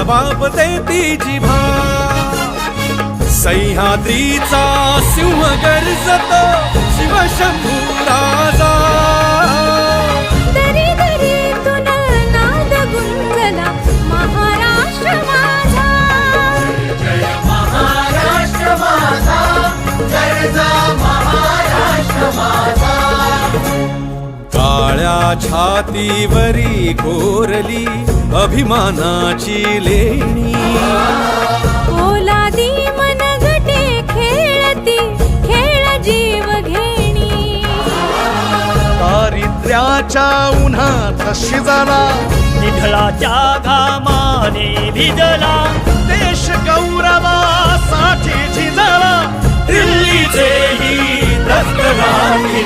वापते ती जिभा सह्याद्रीचा सिंह गर्जतो शिवशंभू राजा दरी दरीतून नाद गुंजला महाराष्ट्र माझा जय महाराष्ट्र माझा गर्जा महाराष्ट्र माझा काळ्या छातीवरी कोरली अभिमानाची लेणी ओलादी मनगटे खेळती खेळ जीव घेणी दारिद्र्याच्या उन्हात शिजला निढळाच्या घामाने भिजला देश गौरवासाठी झिजला दिल्लीचे ही दस्तगाठी